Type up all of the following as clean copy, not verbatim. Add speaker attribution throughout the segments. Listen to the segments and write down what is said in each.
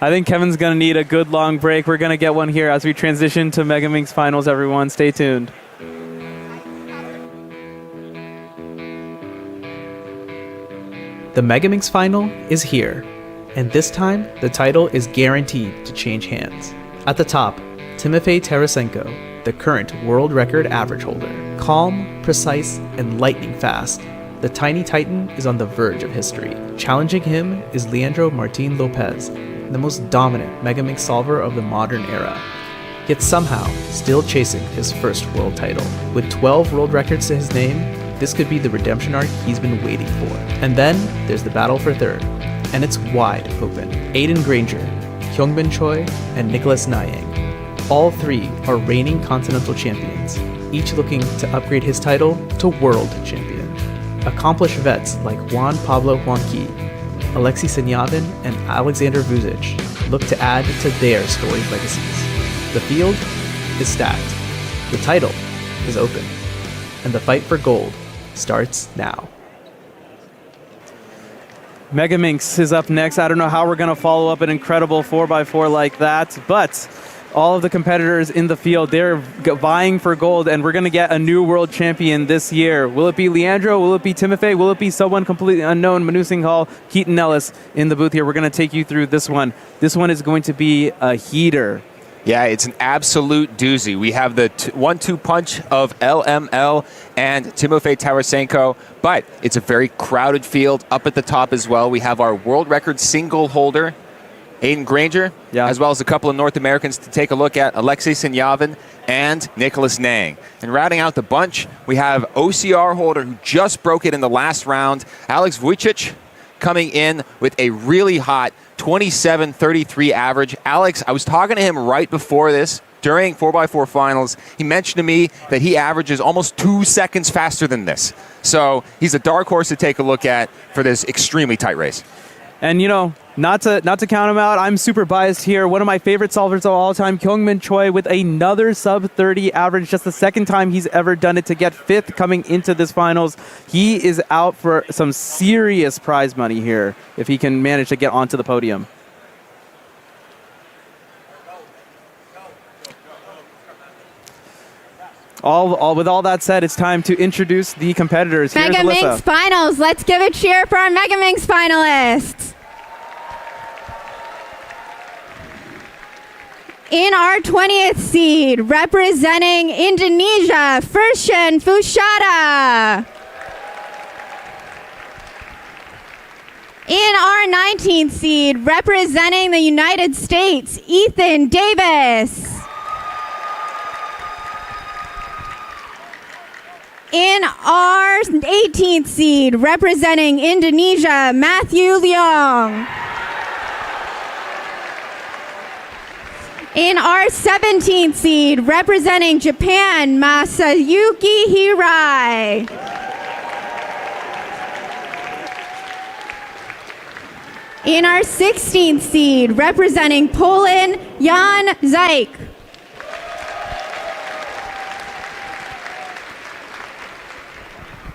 Speaker 1: I think Kevin's going to need a good long break. We're going to get one here as we transition to Megaminx Finals, everyone. Stay tuned. The Megaminx Final is here, and this time the title is guaranteed to change hands. At the top, Timofey Tarasenko, the current world record average holder. Calm, precise, and lightning fast, the tiny titan is on the verge of history. Challenging him is Leandro Martin Lopez, the most dominant Megaminx solver of the modern era, yet somehow still chasing his first world title. With 12 world records to his name, this could be the redemption arc he's been waiting for. And then there's the battle for third, and it's wide open. Aiden Granger, Hyungbin Choi, and Nicholas Nyang. All three are reigning continental champions, each looking to upgrade his title to world champion. Accomplished vets like Juan Pablo Huangqi, Alexei Sinyavin, and Alexander Vucic look to add to their storied legacies. The field is stacked, the title is open, and the fight for gold starts now. Megaminx is up next. I don't know how we're going to follow up an incredible 4x4 like that, but all of the competitors in the field, they're vying for gold, and we're going to get a new world champion this year. Will it be Leandro? Will it be Timofey? Will it be someone completely unknown? Manu Singhal, Keaton Ellis in the booth here. We're going to take you through this one. This one is going to be a heater.
Speaker 2: Yeah, it's an absolute doozy. We have the 1-2 punch of LML and Timofey Tarasenko, but it's a very crowded field up at the top as well. We have our world record single holder, Aiden Granger, as well as a couple of North Americans to take a look at, Alexei Sinyavin and Nicholas Nang. And rounding out the bunch, we have OCR holder who just broke it in the last round, Alex Vucic, coming in with a really hot 27.33 average. Alex, I was talking to him right before this, during 4x4 finals. He mentioned to me that he averages almost 2 seconds faster than this. So he's a dark horse to take a look at for this extremely tight race.
Speaker 1: And you know, not to count him out, I'm super biased here. One of my favorite solvers of all time, Kyungmin Choi, with another sub-30 average, just the second time he's ever done it, to get 5th coming into this finals. He is out for some serious prize money here if he can manage to get onto the podium. With all that said, it's time to introduce the competitors.
Speaker 3: Megaminx Finals. Let's give a cheer for our Megaminx finalists. In our 20th seed, representing Indonesia, Firshan Fushada. In our 19th seed, representing the United States, Ethan Davis. In our 18th seed, representing Indonesia, Matthew Leong. In our 17th seed, representing Japan, Masayuki Hirai. In our 16th seed, representing Poland, Jan Zajk.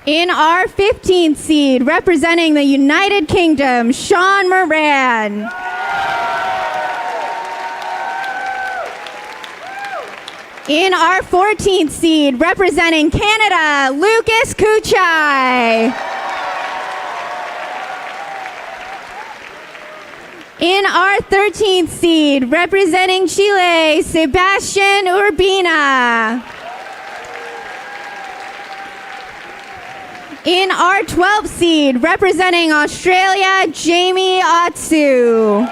Speaker 3: In our 15th seed, representing the United Kingdom, Sean Moran. In our 14th seed, representing Canada, Lucas Kuchai. In our 13th seed, representing Chile, Sebastian Urbina. In our 12th seed, representing Australia, Jamie Otsu.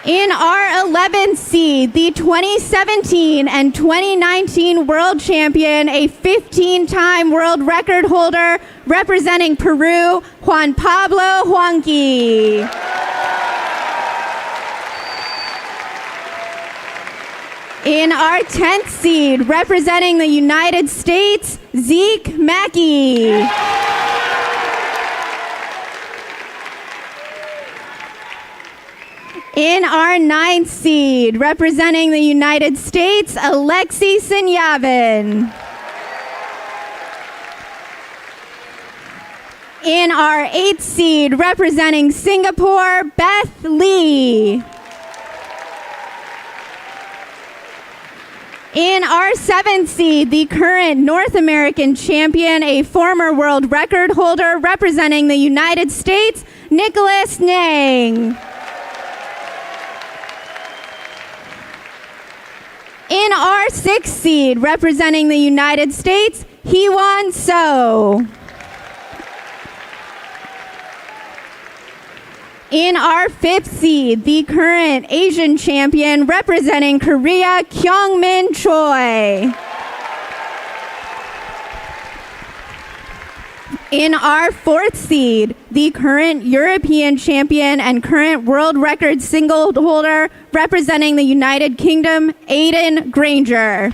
Speaker 3: In our 11th seed, the 2017 and 2019 world champion, a 15-time world record holder, representing Peru, Juan Pablo Huangqi. In our 10th seed, representing the United States, Zeke Mackey. In our 9th seed, representing the United States, Alexei Sinyavin. In our 8th seed, representing Singapore, Beth Lee. In our 7th seed, the current North American champion, a former world record holder representing the United States, Nicholas Nang. In our 6th seed, representing the United States, Hee-Won So. In our 5th seed, the current Asian champion representing Korea, Kyungmin Choi. In our 4th seed, the current European champion and current world record single holder representing the United Kingdom, Aiden Granger.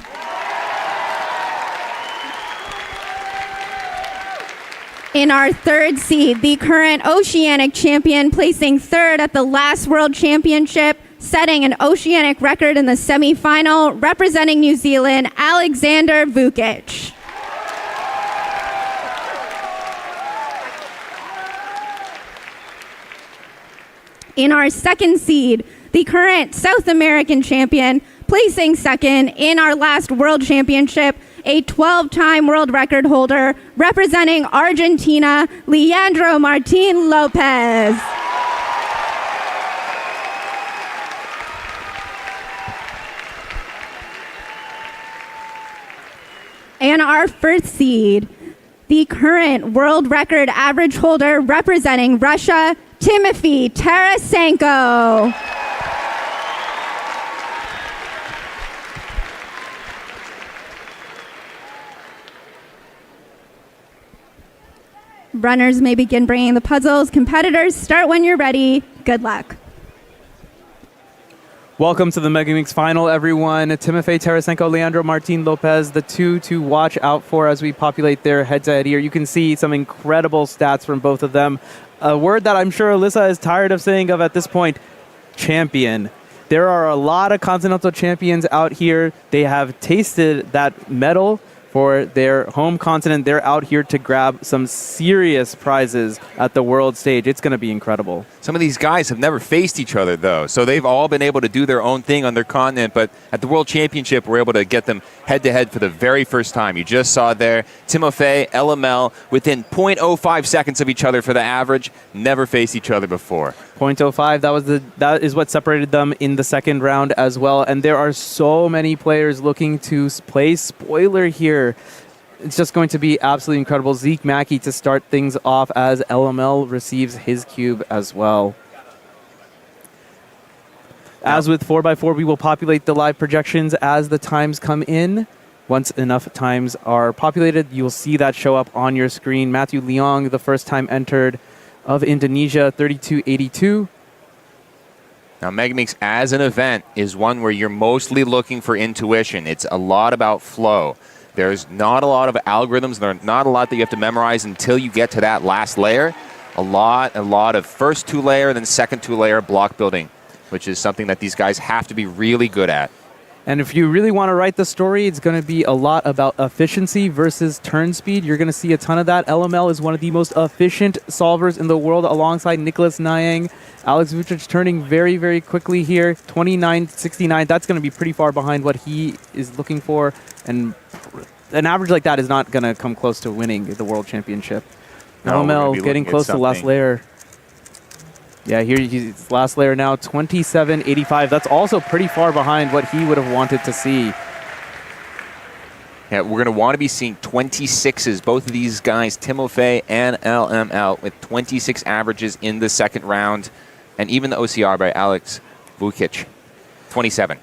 Speaker 3: In our 3rd seed, the current Oceanic champion placing 3rd at the last World Championship, setting an Oceanic record in the semifinal, representing New Zealand, Alexander Vukic. In our 2nd seed, the current South American champion, placing 2nd in our last World Championship, a 12-time world record holder representing Argentina, Leandro Martin Lopez. And our 1st seed, the current world record average holder representing Russia, Timofey Tarasenko. Runners may begin bringing the puzzles. Competitors, start when you're ready. Good luck.
Speaker 1: Welcome to the Megaminx final, everyone. Timofey Tarasenko, Leandro Martin Lopez, the two to watch out for as we populate their head-to-head here. You can see some incredible stats from both of them. A word that I'm sure Alyssa is tired of saying at this point, champion. There are a lot of continental champions out here. They have tasted that medal for their home continent. They're out here to grab some serious prizes at the world stage. It's going to be incredible.
Speaker 2: Some of these guys have never faced each other, though, so they've all been able to do their own thing on their continent, but at the World Championship, we're able to get them head-to-head for the very first time. You just saw there, Timofey, LML, within 0.05 seconds of each other for the average, never faced each other before.
Speaker 1: 0.05, that is what separated them in the second round as well, and there are so many players looking to play spoiler here. It's just going to be absolutely incredible. Zeke Mackey to start things off as LML receives his cube as well. As with 4x4, we will populate the live projections as the times come in. Once enough times are populated, you will see that show up on your screen. Matthew Leong, the first time entered of Indonesia, 32.82.
Speaker 2: Now, Megaminx as an event is one where you're mostly looking for intuition. It's a lot about flow. There's not a lot of algorithms. There's not a lot that you have to memorize until you get to that last layer. A lot of first two-layer, then second two-layer block building, which is something that these guys have to be really good at.
Speaker 1: And if you really want to write the story, it's going to be a lot about efficiency versus turn speed. You're going to see a ton of that. LML is one of the most efficient solvers in the world alongside Nicholas Nyang. Alex Vucic turning very, very quickly here. 29.69. That's going to be pretty far behind what he is looking for. And an average like that is not going to come close to winning the World Championship.
Speaker 2: No,
Speaker 1: LML getting close to last layer. Yeah, here he's last layer now, 27.85. That's also pretty far behind what he would have wanted to see.
Speaker 2: Yeah, we're going to want to be seeing 26s. Both of these guys, Timofey and LML, with 26 averages in the second round. And even the OCR by Alex Vukic, 27.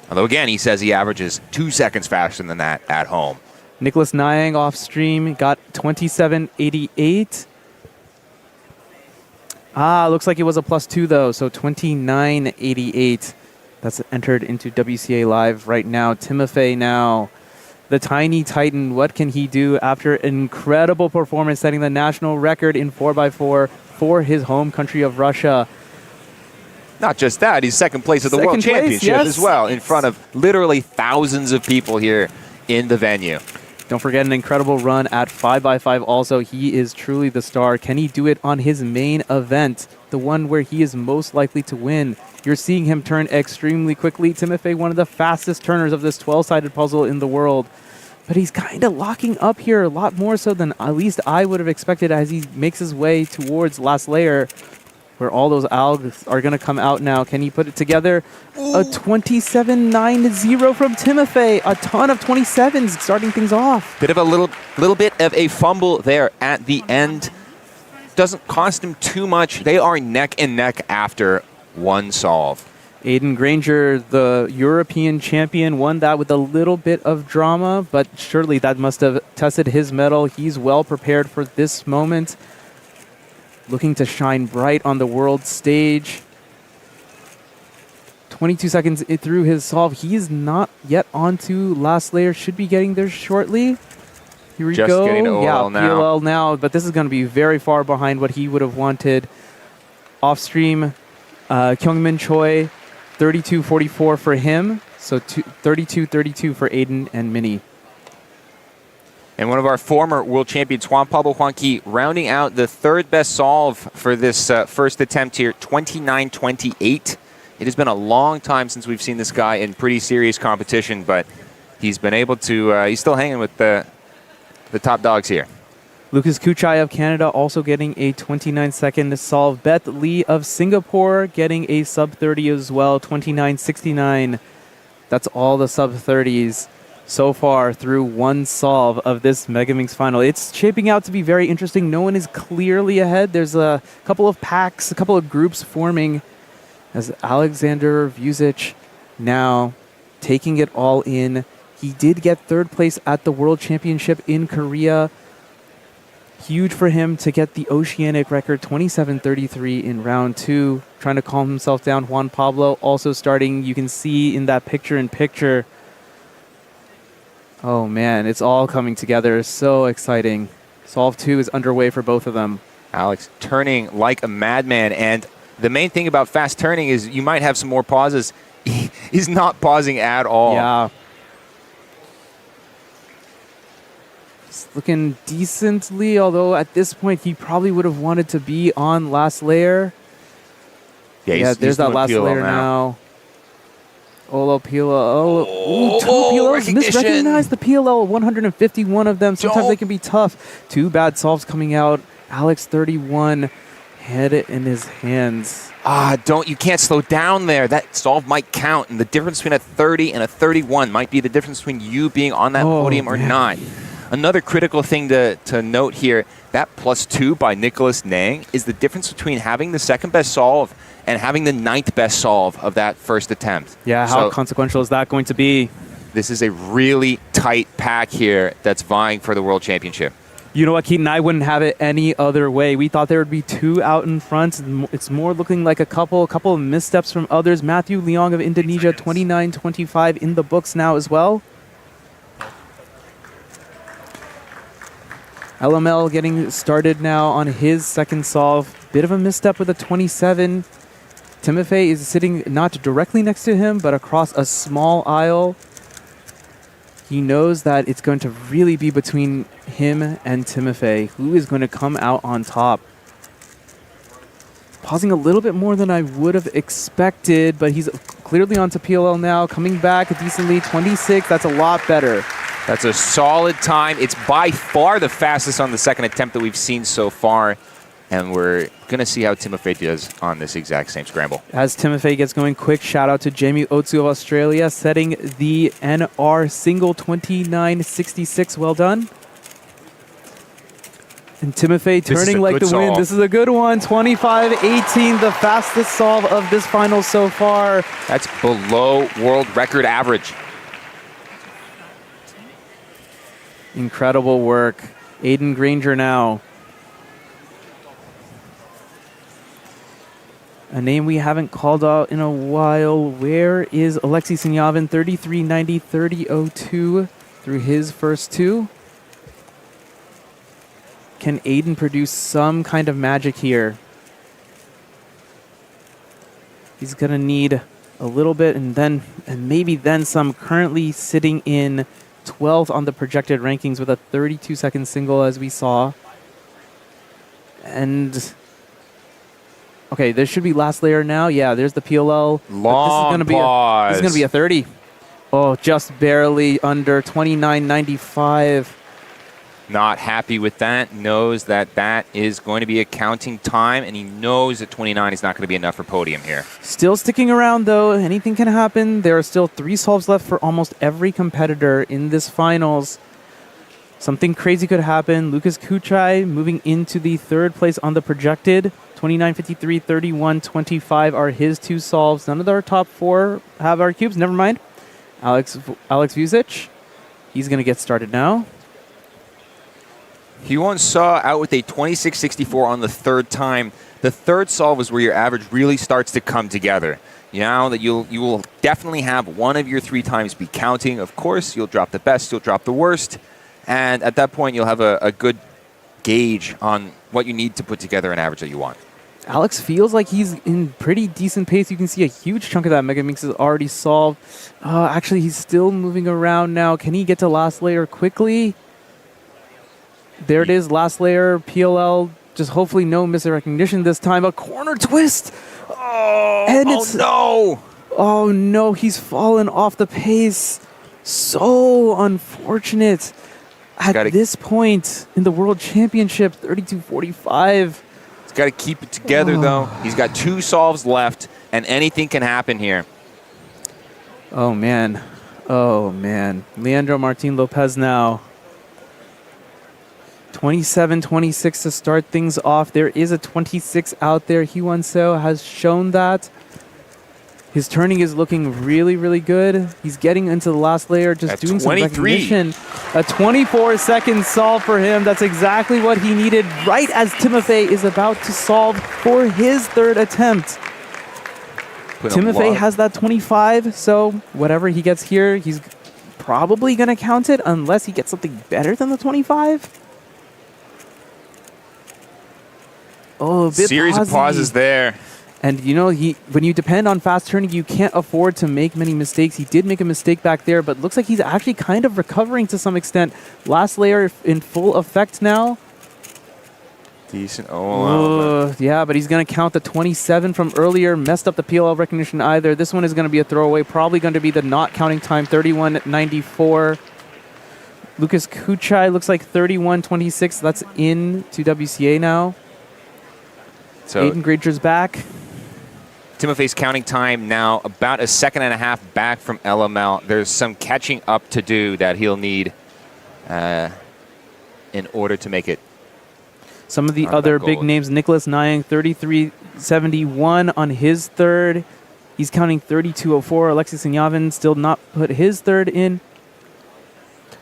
Speaker 2: Although, again, he says he averages 2 seconds faster than that at home.
Speaker 1: Nicholas Nyang off stream got 27.88. Looks like it was a +2, though, so 29.88. That's entered into WCA Live right now. Timofey now, the tiny titan. What can he do after an incredible performance, setting the national record in 4x4 for his home country of Russia?
Speaker 2: Not just that, he's second place at the World Championship as well, in front of literally thousands of people here in the venue.
Speaker 1: Don't forget an incredible run at 5x5 also. He is truly the star. Can he do it on his main event, the one where he is most likely to win? You're seeing him turn extremely quickly. Timofey, one of the fastest turners of this 12-sided puzzle in the world. But he's kind of locking up here a lot more so than at least I would have expected as he makes his way towards last layer, where all those algs are going to come out now. Can he put it together? Ooh. A 27.90 from Timofey. A ton of 27s starting things off.
Speaker 2: Bit of a little bit of a fumble there at the end. Doesn't cost him too much. They are neck and neck after one solve.
Speaker 1: Aiden Granger, the European champion, won that with a little bit of drama, but surely that must have tested his mettle. He's well prepared for this moment. Looking to shine bright on the world stage. 22 seconds through his solve. He is not yet onto last layer. Should be getting there shortly. Here we
Speaker 2: Just
Speaker 1: go.
Speaker 2: getting to OL now.
Speaker 1: PLL now, but this is going to be very far behind what he would have wanted. Off stream, Kyungmin Choi, 32.44 for him. So 32.32 for Aiden and Minnie.
Speaker 2: And one of our former world champions, Juan Pablo Juanqui, rounding out the third best solve for this first attempt here, 29.28. It has been a long time since we've seen this guy in pretty serious competition, but he's been able to, he's still hanging with the top dogs here.
Speaker 1: Lucas Kuchai of Canada also getting a 29-second solve. Beth Lee of Singapore getting a sub-30 as well, 29.69. That's all the sub-30s so far through one solve of this Megaminx final. It's shaping out to be very interesting. No one is clearly ahead. There's a couple of packs, a couple of groups forming as Alexander Vucic now taking it all in. He did get third place at the World Championship in Korea. Huge for him to get the Oceanic record, 27.33 in round 2. Trying to calm himself down. Juan Pablo also starting, you can see in that picture-in-picture. Oh man, it's all coming together. So exciting. Solve 2 is underway for both of them.
Speaker 2: Alex turning like a madman, and the main thing about fast turning is you might have some more pauses. He's not pausing at all.
Speaker 1: Yeah. It's looking decently, although at this point he probably would have wanted to be on last layer.
Speaker 2: Yeah,
Speaker 1: there's that last layer now. Olo PLL. Two PLLs. Misrecognized the PLL. 151 of them. Sometimes they can be tough. Two bad solves coming out. Alex 31 had it in his hands.
Speaker 2: You can't slow down there. That solve might count. And the difference between a 30 and a 31 might be the difference between you being on that podium or not. Another critical thing to note here, that +2 by Nicholas Nang is the difference between having the second best solve and having the 9th best solve of that first attempt.
Speaker 1: Yeah, how consequential is that going to be?
Speaker 2: This is a really tight pack here that's vying for the World Championship.
Speaker 1: You know what, Keaton? I wouldn't have it any other way. We thought there would be two out in front. It's more looking like a couple of missteps from others. Matthew Leong of Indonesia, 29.25 in the books now as well. LML getting started now on his second solve. Bit of a misstep with a 27. Timofey is sitting not directly next to him, but across a small aisle. He knows that it's going to really be between him and Timofey. Who is going to come out on top? Pausing a little bit more than I would have expected, but he's clearly onto PLL now. Coming back decently, 26. That's a lot better.
Speaker 2: That's a solid time. It's by far the fastest on the second attempt that we've seen so far. And we're going to see how Timofey does on this exact same scramble.
Speaker 1: As Timofey gets going, quick shout out to Jamie Otsu of Australia, setting the NR single 29.66. Well done. And Timofey turning like the wind. This is a good one. 25.18, the fastest solve of this final so far.
Speaker 2: That's below world record average.
Speaker 1: Incredible work. Aiden Granger now. A name we haven't called out in a while. Where is Alexei Sinyavin? 33.90, 30.02 through his first two. Can Aiden produce some kind of magic here? He's going to need a little bit and maybe then some. Currently sitting in 12th on the projected rankings with a 32-second single, as we saw. And okay, this should be last layer now. Yeah, there's the PLL.
Speaker 2: Long pause.
Speaker 1: This is going to be a 30. Oh, just barely under 29.95.
Speaker 2: Not happy with that. Knows that that is going to be a counting time, and he knows that 29 is not going to be enough for podium here.
Speaker 1: Still sticking around, though. Anything can happen. There are still 3 solves left for almost every competitor in this finals. Something crazy could happen. Lucas Kuchai moving into the 3rd place on the projected. 29.53, 31.25 are his 2 solves. None of our top 4 have our cubes. Never mind. Alex Vucic, he's going to get started now.
Speaker 2: He once saw out with a 26.64 on the 3rd time. The 3rd solve is where your average really starts to come together. Now that you will definitely have one of your 3 times be counting. Of course, you'll drop the best, you'll drop the worst. And at that point, you'll have a good gauge on what you need to put together an average that you want.
Speaker 1: Alex feels like he's in pretty decent pace. You can see a huge chunk of that Megaminx is already solved. Actually, he's still moving around now. Can he get to last layer quickly? There it is, last layer, PLL. Just hopefully no misrecognition this time. A corner twist.
Speaker 2: No.
Speaker 1: Oh, no, he's fallen off the pace. So unfortunate. At this point in the World Championship, 32.45.
Speaker 2: He's got to keep it together, though. He's got 2 solves left, and anything can happen here.
Speaker 1: Oh, man. Leandro Martin Lopez now. 27-26 to start things off. There is a 26 out there. Hyewon Seo has shown that. His turning is looking really, really good. He's getting into the last layer, just doing some recognition. A 24-second solve for him. That's exactly what he needed right as Timofey is about to solve for his 3rd attempt. Timofey has that 25, so whatever he gets here, he's probably going to count it unless he gets something better than the 25. Oh, a bit
Speaker 2: Series of pauses there.
Speaker 1: And, you know, when you depend on fast turning, you can't afford to make many mistakes. He did make a mistake back there, but looks like he's actually kind of recovering to some extent. Last layer in full effect now.
Speaker 2: Decent. Oh,
Speaker 1: yeah, but he's going to count the 27 from earlier. Messed up the PLL recognition either. This one is going to be a throwaway. Probably going to be the not counting time, 31.94. Lucas Kuchai looks like 31.26. That's in to WCA now.
Speaker 2: So
Speaker 1: Aiden Granger's back.
Speaker 2: Timofey's counting time now about 1.5 seconds back from LML. There's some catching up to do that he'll need in order to make it.
Speaker 1: Some of the other big names, Nicholas Nyang, 33.71 on his 3rd. He's counting 32.04. Alexis Sinyavin still not put his 3rd in.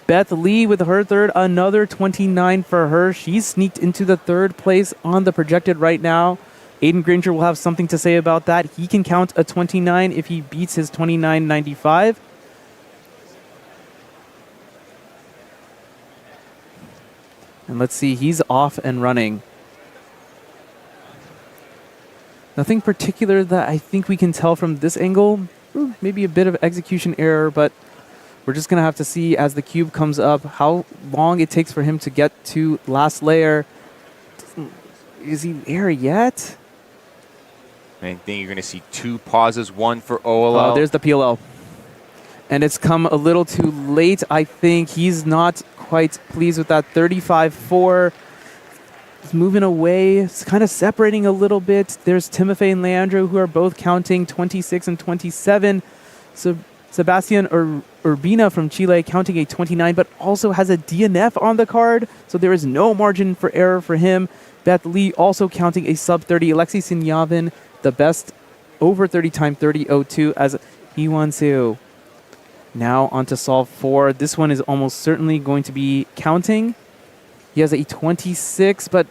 Speaker 1: Beth Lee with her 3rd, another 29 for her. She's sneaked into the 3rd place on the projected right now. Aiden Granger will have something to say about that. He can count a 29 if he beats his 29.95. And let's see, he's off and running. Nothing particular that I think we can tell from this angle. Maybe a bit of execution error, but we're just going to have to see as the cube comes up how long it takes for him to get to last layer. Is he there yet?
Speaker 2: I think you're going to see 2 pauses, one for OLL.
Speaker 1: Oh, there's the PLL. And it's come a little too late, I think. He's not quite pleased with that 35.4. He's moving away. It's kind of separating a little bit. There's Timofey and Leandro who are both counting 26 and 27. So Sebastian Urbina from Chile counting a 29, but also has a DNF on the card. So there is no margin for error for him. Beth Lee also counting a sub-30. Alexei Sinyavin, the best over 30 time 30.02 as Hyewon Seo. Now on to solve 4. This one is almost certainly going to be counting. He has a 26, but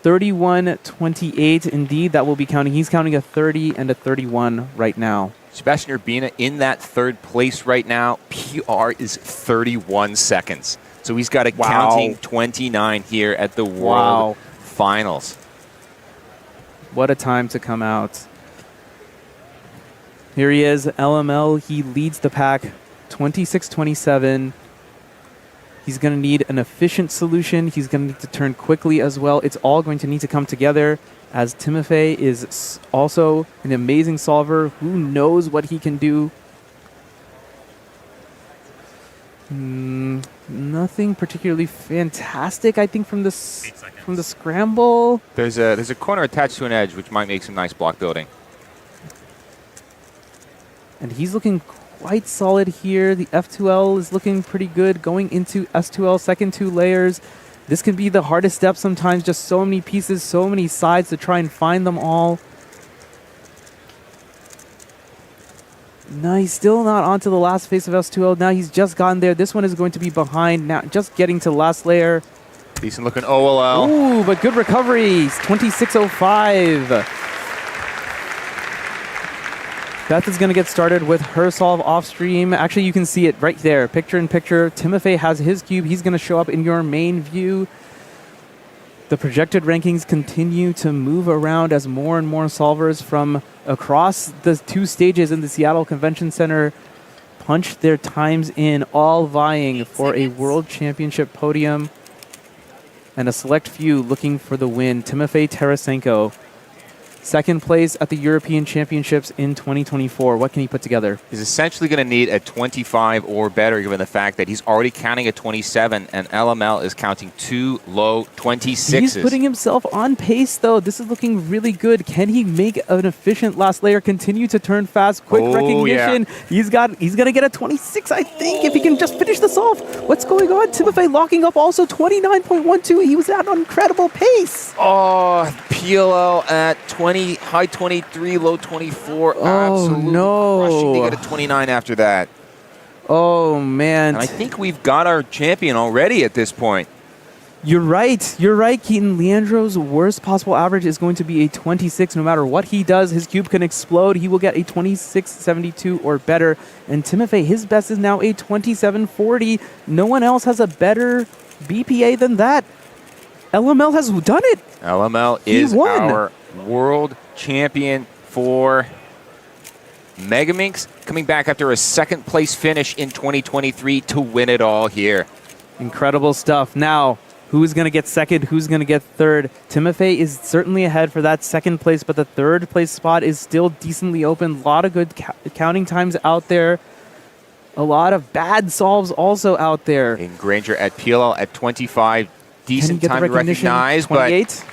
Speaker 1: 31.28 indeed. That will be counting. He's counting a 30 and a 31 right now.
Speaker 2: Sebastian Urbina in that 3rd place right now. PR is 31 seconds. So he's got a counting 29 here at the World Finals.
Speaker 1: What a time to come out. Here he is, LML. He leads the pack 26-27. He's going to need an efficient solution. He's going to need to turn quickly as well. It's all going to need to come together, as Timofey is also an amazing solver. Who knows what he can do? Nothing particularly fantastic, I think, from the scramble.
Speaker 2: There's a corner attached to an edge, which might make some nice block building.
Speaker 1: And he's looking quite solid here. The F2L is looking pretty good. Going into S2L, second 2 layers. This can be the hardest step sometimes. Just so many pieces, so many sides to try and find them all. No, he's still not onto the last phase of S2L. Now he's just gotten there. This one is going to be behind. Now just getting to the last layer.
Speaker 2: Decent looking OLL.
Speaker 1: Ooh, but good recovery. 26.05. Beth is going to get started with her solve off stream. Actually, you can see it right there, picture in picture. Timofey has his cube. He's going to show up in your main view. The projected rankings continue to move around as more and more solvers from across the 2 stages in the Seattle Convention Center punch their times in, all vying for a World Championship podium. And a select few looking for the win. Timofey Tarasenko, second place at the European Championships in 2024. What can he put together?
Speaker 2: He's essentially going to need a 25 or better, given the fact that he's already counting a 27, and LML is counting 2 low 26s.
Speaker 1: He's putting himself on pace, though. This is looking really good. Can he make an efficient last layer, continue to turn fast, quick recognition? Yeah. He's going to get a 26, I think, if he can just finish the solve. What's going on? Timofey locking up also 29.12. He was at an incredible pace.
Speaker 2: Oh, PLL at 20. High 23, low 24.
Speaker 1: Oh,
Speaker 2: absolutely
Speaker 1: no.
Speaker 2: Crushing to get a 29 after that.
Speaker 1: Oh, man.
Speaker 2: And I think we've got our champion already at this point.
Speaker 1: You're right. You're right, Keaton. Leandro's worst possible average is going to be a 26. No matter what he does, his cube can explode. He will get a 26.72 or better. And Timofey, his best is now a 27.40. No one else has a better BPA than that. LML has done it.
Speaker 2: LML is our world champion for Megaminx, coming back after a second place finish in 2023 to win it all here.
Speaker 1: Incredible stuff. Now, who's going to get second? Who's going to get third? Timofey is certainly ahead for that second place, but the third place spot is still decently open. A lot of good counting times out there. A lot of bad solves also out there.
Speaker 2: And Granger at PLL at 25. Decent time to recognize,
Speaker 1: 28.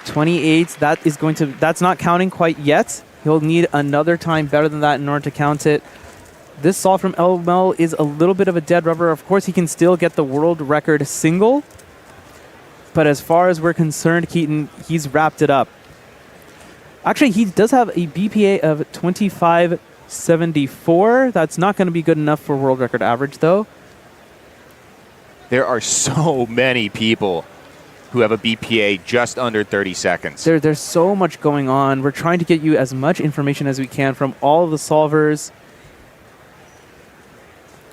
Speaker 1: 28, that's not counting quite yet. He'll need another time better than that in order to count it. This solve from LML is a little bit of a dead rubber. Of course, he can still get the world record single. But as far as we're concerned, Keaton, he's wrapped it up. Actually, he does have a BPA of 25.74. That's not going to be good enough for world record average, though.
Speaker 2: There are so many people who have a BPA just under 30 seconds.
Speaker 1: There's so much going on. We're trying to get you as much information as we can from all of the solvers.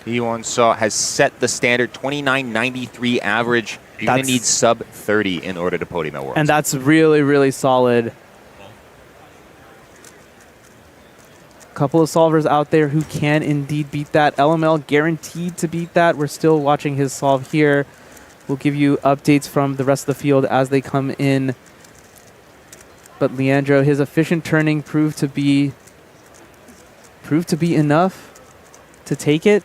Speaker 2: P1 Saw has set the standard 29.93 average. You're going to need sub 30 in order to podium at Worlds.
Speaker 1: And that's really, really solid. Couple of solvers out there who can indeed beat that. LML guaranteed to beat that. We're still watching his solve here. We'll give you updates from the rest of the field as they come in. But Leandro, his efficient turning proved to be enough to take it.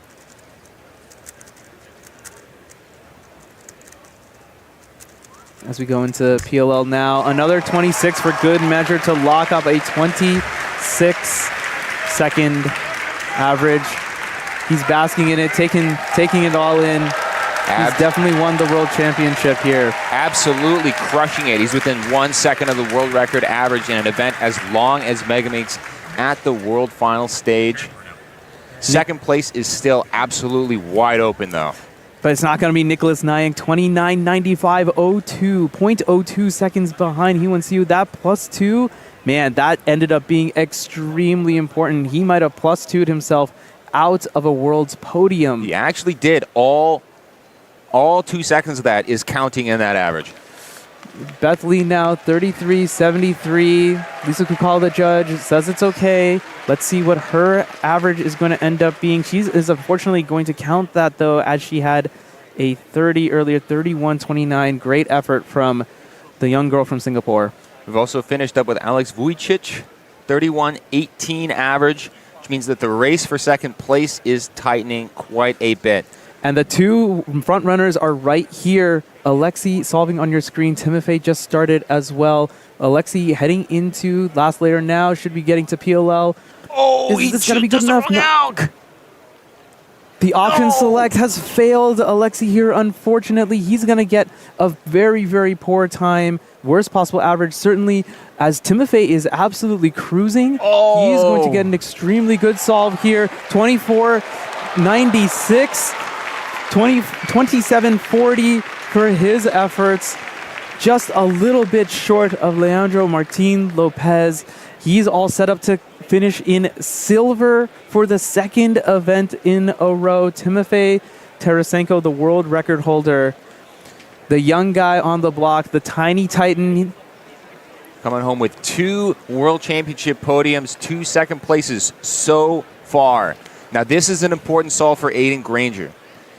Speaker 1: As we go into PLL now, another 26 for good measure to lock up a 26-second average. He's basking in it, taking it all in. He's definitely won the world championship here.
Speaker 2: Absolutely crushing it. He's within 1 second of the world record average in an event as long as Megaminx at the world final stage. Second place is still absolutely wide open, though.
Speaker 1: But it's not going to be Nicholas Nyang. 29.95.02, 0.02 seconds behind Hyewon-Soo. That +2, man, that ended up being extremely important. He might have +2'd himself out of a world's podium.
Speaker 2: He actually did. All 2 seconds of that is counting in that average.
Speaker 1: Beth Lee now 33.73. Lisa Kukal, the judge, says it's okay. Let's see what her average is going to end up being. She is unfortunately going to count that, though, as she had a 30 earlier, 31.29. Great effort from the young girl from Singapore.
Speaker 2: We've also finished up with Alex Vujicic, 31.18 average, which means that the race for second place is tightening quite a bit.
Speaker 1: And the two front runners are right here. Alexi solving on your screen. Timofey just started as well. Alexi heading into last layer now. Should be getting to PLL.
Speaker 2: Oh,
Speaker 1: Is this going to be good enough? No. The option select has failed Alexi here, unfortunately. He's going to get a very, very poor time. Worst possible average, certainly, as Timofey is absolutely cruising.
Speaker 2: Oh.
Speaker 1: He's going to get an extremely good solve here. 24.96. 27.40 for his efforts. Just a little bit short of Leandro Martin Lopez. He's all set up to finish in silver for the second event in a row. Timofey Tarasenko, the world record holder, the young guy on the block, the tiny titan.
Speaker 2: Coming home with 2 World Championship podiums, 2 second places so far. Now, this is an important solve for Aiden Granger.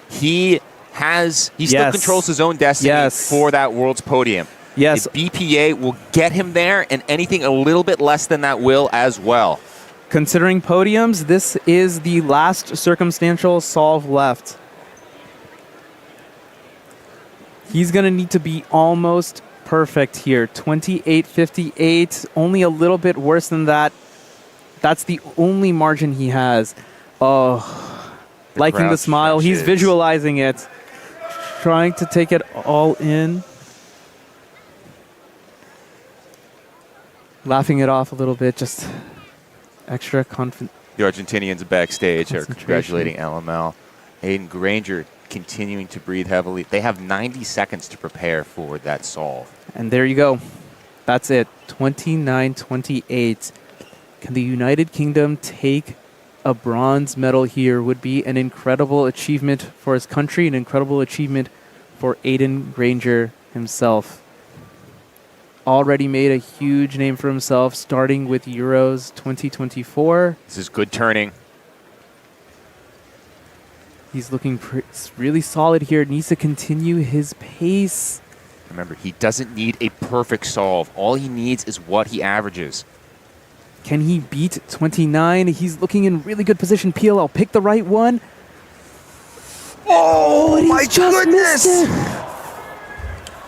Speaker 2: He still controls his own destiny for that world's podium.
Speaker 1: Yes.
Speaker 2: The BPA will get him there, and anything a little bit less than that will as well.
Speaker 1: Considering podiums, this is the last circumstantial solve left. He's going to need to be almost perfect here. 28.58, only a little bit worse than that. That's the only margin he has. Oh, liking the smile. He's visualizing it, trying to take it all in. Laughing it off a little bit, just extra confident.
Speaker 2: The Argentinians backstage are congratulating LML. Aiden Granger continuing to breathe heavily. They have 90 seconds to prepare for that solve.
Speaker 1: And there you go. That's it. 29.28. Can the United Kingdom take a bronze medal here? Would be an incredible achievement for his country, an incredible achievement for Aiden Granger himself. Already made a huge name for himself, starting with Euros 2024.
Speaker 2: This is good turning.
Speaker 1: He's looking really solid here. Needs to continue his pace.
Speaker 2: Remember, he doesn't need a perfect solve. All he needs is what he averages.
Speaker 1: Can he beat 29? He's looking in really good position. PLL, pick the right one.
Speaker 2: Oh my goodness!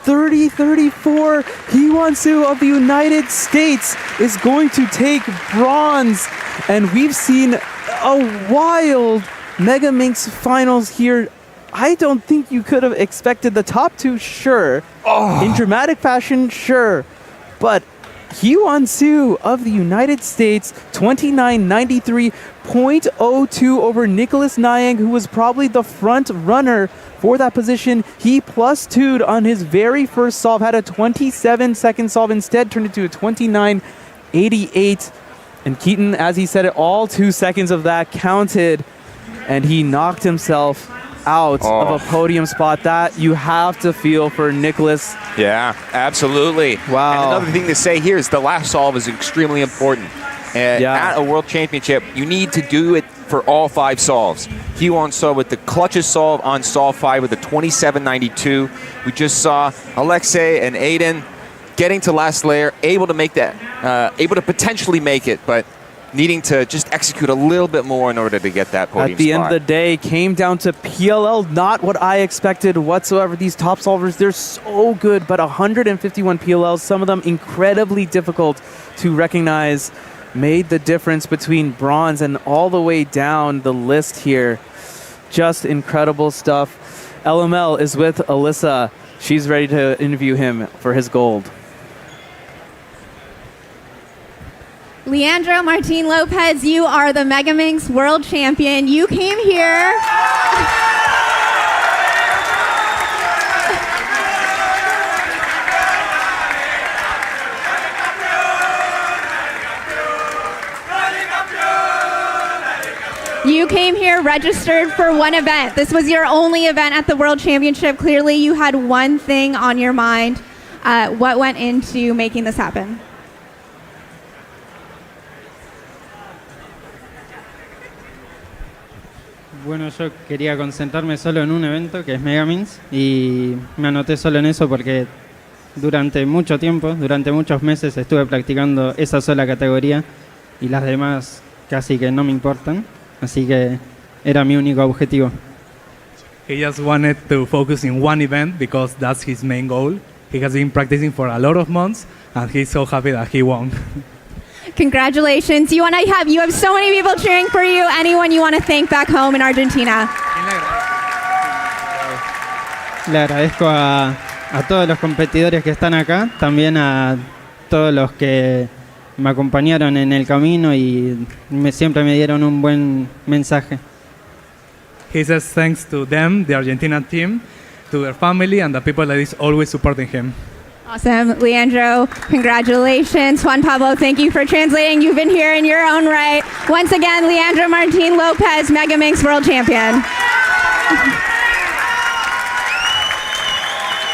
Speaker 1: 30-34. Hee-Won-Soo of the United States is going to take bronze. And we've seen a wild Megaminx finals here. I don't think you could have expected the top two, sure. In dramatic fashion, sure. But Hee-Won-Soo of the United States, 29.93.02 over Nicholas Nyang, who was probably the front runner for that position. He plus 2'd on his very first solve, had a 27-second solve, instead turned it to a 29.88. And Keaton, as he said it, all 2 seconds of that counted, and he knocked himself out of a podium spot. That you have to feel for Nicholas.
Speaker 2: Yeah, absolutely.
Speaker 1: Wow.
Speaker 2: And another thing to say here is the last solve is extremely important. At a World Championship, you need to do it for all 5 solves. Hee-Won-Soo with the clutchest solve on solve 5 with a 27.92. We just saw Alexei and Aiden getting to last layer, able to make that, able to potentially make it, but needing to just execute a little bit more in order to get that podium
Speaker 1: At the
Speaker 2: spot.
Speaker 1: end of the day, came down to PLL, not what I expected whatsoever. These top solvers, they're so good, but 151 PLLs, some of them incredibly difficult to recognize, made the difference between bronze and all the way down the list here. Just incredible stuff. LML is with Alyssa. She's ready to interview him for his gold.
Speaker 3: Leandro Martin Lopez, you are the Megaminx World Champion. You came here. You came here registered for one event. This was your only event at the World Championship. Clearly, you had one thing on your mind. What went into making this happen?
Speaker 4: Bueno, yo quería concentrarme solo en un evento que es Megaminx y me anoté solo en eso porque durante mucho tiempo, durante muchos meses estuve practicando esa sola categoría y las demás casi que no me importan, así que era mi único objetivo.
Speaker 5: He just wanted to focus in one event because that's his main goal. He has been practicing for a lot of months and he's so happy that he won.
Speaker 3: Congratulations. You have so many people cheering for you. Anyone you want to thank back home in Argentina?
Speaker 4: Le agradezco a todos los competidores que están acá, también a todos los que me acompañaron en el camino y siempre me dieron un buen mensaje.
Speaker 5: He says thanks to them, the Argentina team, to their family and the people that is always supporting him.
Speaker 3: Awesome. Leandro, congratulations. Juan Pablo, thank you for translating. You've been here in your own right. Once again, Leandro Martin Lopez, Megaminx World Champion.